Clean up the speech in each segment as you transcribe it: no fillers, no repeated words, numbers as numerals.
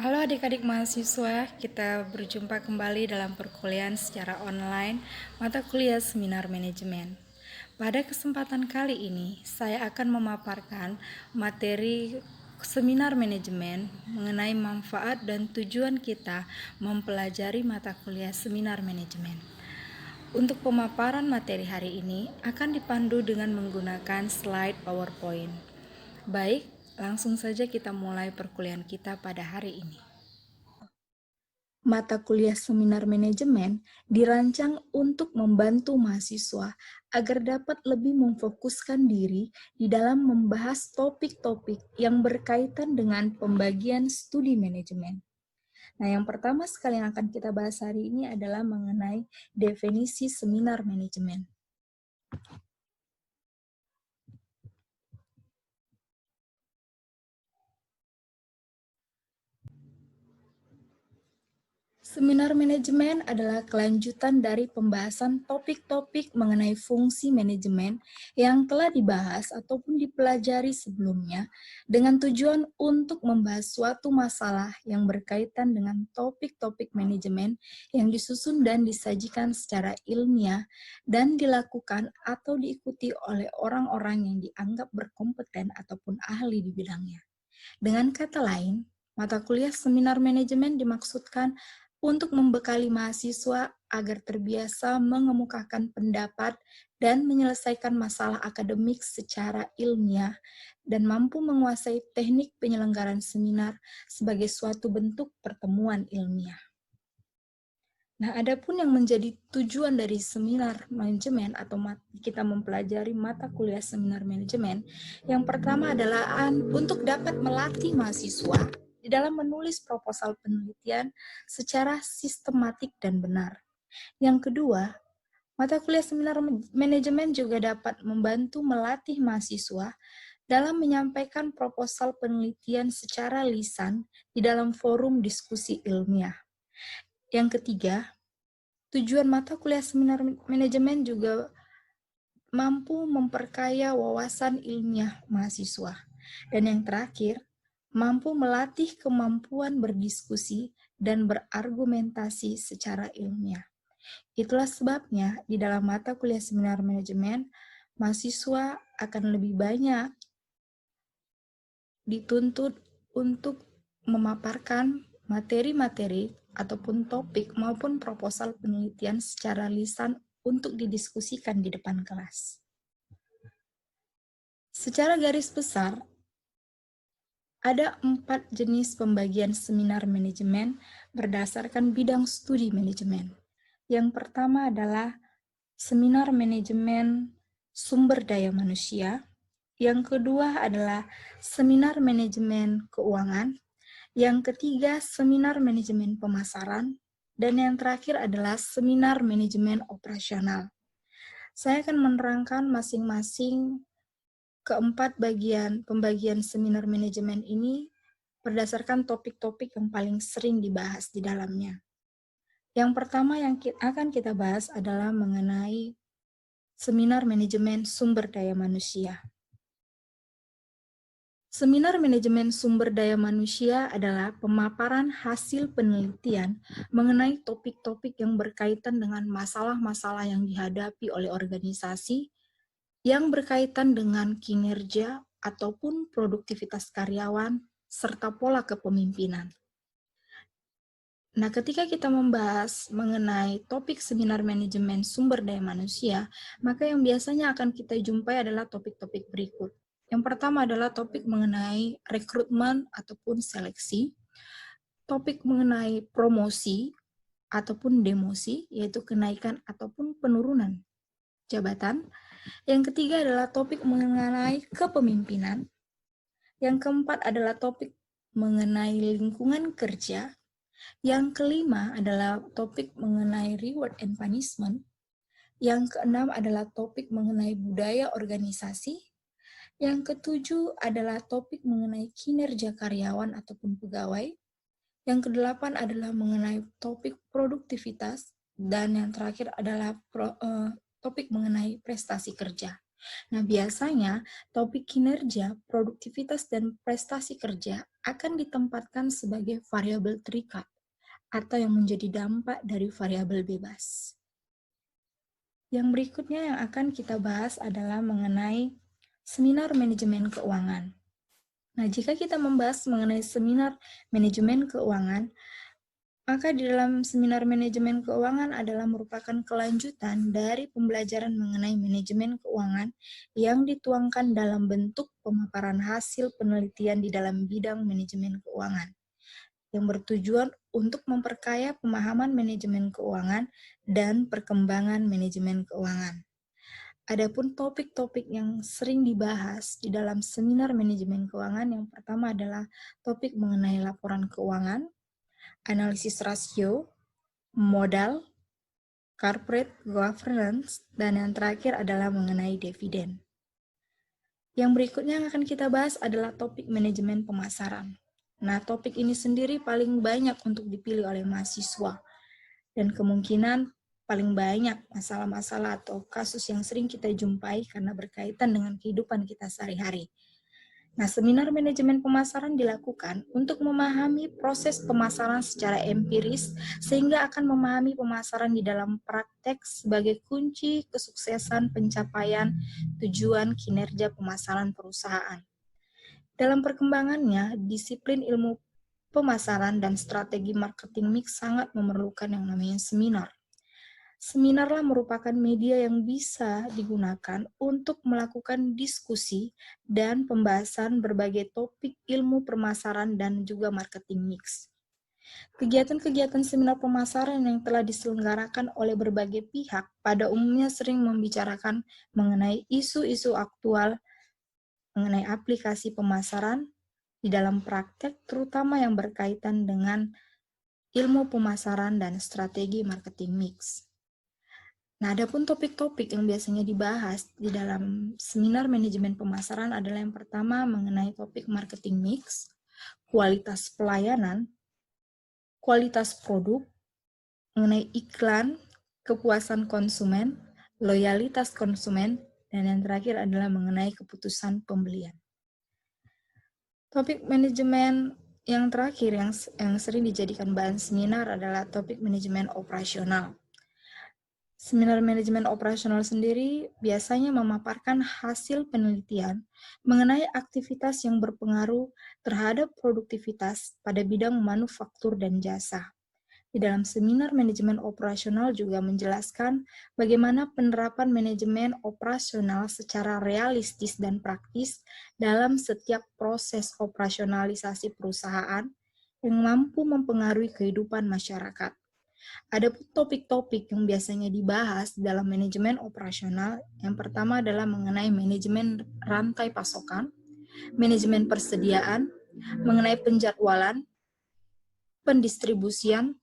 Halo adik-adik mahasiswa, kita berjumpa kembali dalam perkuliahan secara online mata kuliah seminar manajemen. Pada kesempatan kali ini, saya akan memaparkan materi seminar manajemen mengenai manfaat dan tujuan kita mempelajari mata kuliah seminar manajemen. Untuk pemaparan materi hari ini akan dipandu dengan menggunakan slide PowerPoint. Baik, langsung saja kita mulai perkuliahan kita pada hari ini. Mata kuliah seminar manajemen dirancang untuk membantu mahasiswa agar dapat lebih memfokuskan diri di dalam membahas topik-topik yang berkaitan dengan pembagian studi manajemen. Nah, yang pertama sekali yang akan kita bahas hari ini adalah mengenai definisi seminar manajemen. Seminar manajemen adalah kelanjutan dari pembahasan topik-topik mengenai fungsi manajemen yang telah dibahas ataupun dipelajari sebelumnya dengan tujuan untuk membahas suatu masalah yang berkaitan dengan topik-topik manajemen yang disusun dan disajikan secara ilmiah dan dilakukan atau diikuti oleh orang-orang yang dianggap berkompeten ataupun ahli di bidangnya. Dengan kata lain, mata kuliah seminar manajemen dimaksudkan untuk membekali mahasiswa agar terbiasa mengemukakan pendapat dan menyelesaikan masalah akademik secara ilmiah dan mampu menguasai teknik penyelenggaraan seminar sebagai suatu bentuk pertemuan ilmiah. Nah, adapun yang menjadi tujuan dari seminar manajemen atau kita mempelajari mata kuliah seminar manajemen, yang pertama adalah untuk dapat melatih mahasiswa di dalam menulis proposal penelitian secara sistematik dan benar. Yang kedua, mata kuliah seminar manajemen juga dapat membantu melatih mahasiswa dalam menyampaikan proposal penelitian secara lisan di dalam forum diskusi ilmiah. Yang ketiga, tujuan mata kuliah seminar manajemen juga mampu memperkaya wawasan ilmiah mahasiswa. Dan yang terakhir, mampu melatih kemampuan berdiskusi dan berargumentasi secara ilmiah. Itulah sebabnya di dalam mata kuliah seminar manajemen, mahasiswa akan lebih banyak dituntut untuk memaparkan materi-materi ataupun topik maupun proposal penelitian secara lisan untuk didiskusikan di depan kelas. Secara garis besar, ada 4 jenis pembagian seminar manajemen berdasarkan bidang studi manajemen. Yang pertama adalah seminar manajemen sumber daya manusia. Yang kedua adalah seminar manajemen keuangan. Yang ketiga, seminar manajemen pemasaran. Dan yang terakhir adalah seminar manajemen operasional. Saya akan menerangkan masing-masing keempat pembagian seminar manajemen ini berdasarkan topik-topik yang paling sering dibahas di dalamnya. Yang pertama yang akan kita bahas adalah mengenai seminar manajemen sumber daya manusia. Seminar manajemen sumber daya manusia adalah pemaparan hasil penelitian mengenai topik-topik yang berkaitan dengan masalah-masalah yang dihadapi oleh organisasi yang berkaitan dengan kinerja ataupun produktivitas karyawan serta pola kepemimpinan. Nah, ketika kita membahas mengenai topik seminar manajemen sumber daya manusia, maka yang biasanya akan kita jumpai adalah topik-topik berikut. Yang pertama adalah topik mengenai rekrutmen ataupun seleksi, topik mengenai promosi ataupun demosi, yaitu kenaikan ataupun penurunan jabatan. Yang ketiga adalah topik mengenai kepemimpinan. Yang keempat adalah topik mengenai lingkungan kerja. Yang kelima adalah topik mengenai reward and punishment. Yang keenam adalah topik mengenai budaya organisasi. Yang ketujuh adalah topik mengenai kinerja karyawan ataupun pegawai. Yang kedelapan adalah mengenai topik produktivitas. Dan yang terakhir adalah topik mengenai prestasi kerja. Nah, biasanya topik kinerja, produktivitas, dan prestasi kerja akan ditempatkan sebagai variabel terikat atau yang menjadi dampak dari variabel bebas. Yang berikutnya yang akan kita bahas adalah mengenai seminar manajemen keuangan. Nah, jika kita membahas mengenai seminar manajemen keuangan, maka di dalam seminar manajemen keuangan adalah merupakan kelanjutan dari pembelajaran mengenai manajemen keuangan yang dituangkan dalam bentuk pemaparan hasil penelitian di dalam bidang manajemen keuangan, yang bertujuan untuk memperkaya pemahaman manajemen keuangan dan perkembangan manajemen keuangan. Adapun topik-topik yang sering dibahas di dalam seminar manajemen keuangan, yang pertama adalah topik mengenai laporan keuangan, analisis rasio, modal, corporate governance, dan yang terakhir adalah mengenai dividen. Yang berikutnya yang akan kita bahas adalah topik manajemen pemasaran. Nah, topik ini sendiri paling banyak untuk dipilih oleh mahasiswa, dan kemungkinan paling banyak masalah-masalah atau kasus yang sering kita jumpai karena berkaitan dengan kehidupan kita sehari-hari. Nah, seminar manajemen pemasaran dilakukan untuk memahami proses pemasaran secara empiris, sehingga akan memahami pemasaran di dalam praktek sebagai kunci kesuksesan pencapaian tujuan kinerja pemasaran perusahaan. Dalam perkembangannya, disiplin ilmu pemasaran dan strategi marketing mix sangat memerlukan yang namanya seminar. Seminarlah merupakan media yang bisa digunakan untuk melakukan diskusi dan pembahasan berbagai topik ilmu pemasaran dan juga marketing mix. Kegiatan-kegiatan seminar pemasaran yang telah diselenggarakan oleh berbagai pihak pada umumnya sering membicarakan mengenai isu-isu aktual mengenai aplikasi pemasaran di dalam praktek, terutama yang berkaitan dengan ilmu pemasaran dan strategi marketing mix. Nah, adapun topik-topik yang biasanya dibahas di dalam seminar manajemen pemasaran adalah yang pertama mengenai topik marketing mix, kualitas pelayanan, kualitas produk, mengenai iklan, kepuasan konsumen, loyalitas konsumen, dan yang terakhir adalah mengenai keputusan pembelian. Topik manajemen yang terakhir yang sering dijadikan bahan seminar adalah topik manajemen operasional. Seminar manajemen operasional sendiri biasanya memaparkan hasil penelitian mengenai aktivitas yang berpengaruh terhadap produktivitas pada bidang manufaktur dan jasa. Di dalam seminar manajemen operasional juga menjelaskan bagaimana penerapan manajemen operasional secara realistis dan praktis dalam setiap proses operasionalisasi perusahaan yang mampu mempengaruhi kehidupan masyarakat. Ada topik-topik yang biasanya dibahas dalam manajemen operasional. Yang pertama adalah mengenai manajemen rantai pasokan, manajemen persediaan, mengenai penjadwalan, pendistribusian,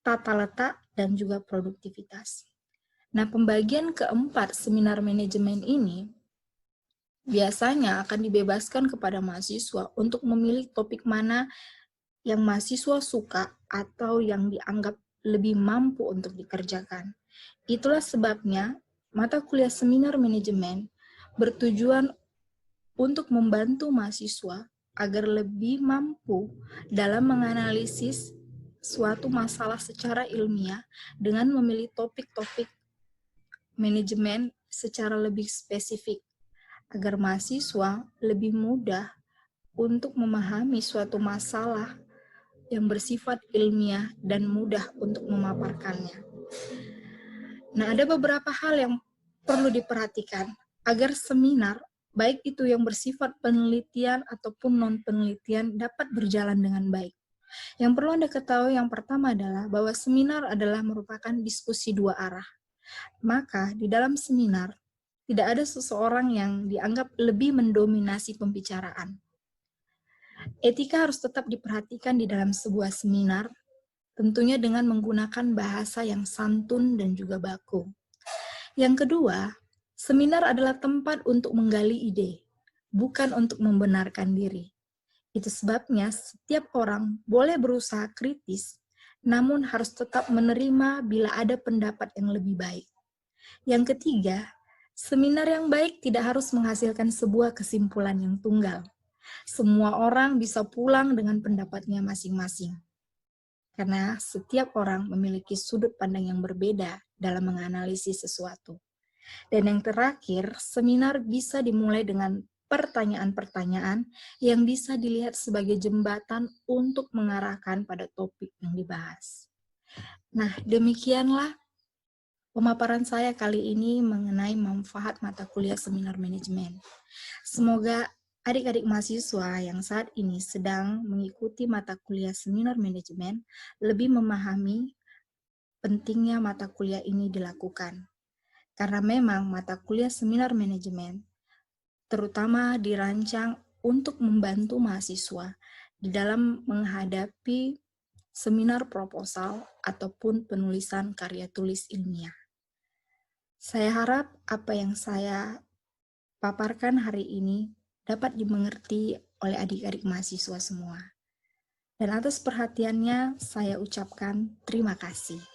tata letak, dan juga produktivitas. Nah, pembagian keempat seminar manajemen ini biasanya akan dibebaskan kepada mahasiswa untuk memilih topik mana yang mahasiswa suka atau yang dianggap lebih mampu untuk dikerjakan. Itulah sebabnya mata kuliah seminar manajemen bertujuan untuk membantu mahasiswa agar lebih mampu dalam menganalisis suatu masalah secara ilmiah dengan memilih topik-topik manajemen secara lebih spesifik, agar mahasiswa lebih mudah untuk memahami suatu masalah yang bersifat ilmiah dan mudah untuk memaparkannya. Nah, ada beberapa hal yang perlu diperhatikan agar seminar, baik itu yang bersifat penelitian ataupun non-penelitian, dapat berjalan dengan baik. Yang perlu Anda ketahui yang pertama adalah bahwa seminar adalah merupakan diskusi dua arah. Maka di dalam seminar, tidak ada seseorang yang dianggap lebih mendominasi pembicaraan. Etika harus tetap diperhatikan di dalam sebuah seminar, tentunya dengan menggunakan bahasa yang santun dan juga baku. Yang kedua, seminar adalah tempat untuk menggali ide, bukan untuk membenarkan diri. Itu sebabnya setiap orang boleh berusaha kritis, namun harus tetap menerima bila ada pendapat yang lebih baik. Yang ketiga, Seminar yang baik tidak harus menghasilkan sebuah kesimpulan yang tunggal. Semua orang bisa pulang dengan pendapatnya masing-masing. Karena setiap orang memiliki sudut pandang yang berbeda dalam menganalisis sesuatu. Dan yang terakhir, seminar bisa dimulai dengan pertanyaan-pertanyaan yang bisa dilihat sebagai jembatan untuk mengarahkan pada topik yang dibahas. Nah, demikianlah pemaparan saya kali ini mengenai manfaat mata kuliah seminar manajemen. Semoga adik-adik mahasiswa yang saat ini sedang mengikuti mata kuliah seminar manajemen lebih memahami pentingnya mata kuliah ini dilakukan. Karena memang mata kuliah seminar manajemen terutama dirancang untuk membantu mahasiswa di dalam menghadapi seminar proposal ataupun penulisan karya tulis ilmiah. Saya harap apa yang saya paparkan hari ini dapat dimengerti oleh adik-adik mahasiswa semua. Dan atas perhatiannya saya ucapkan terima kasih.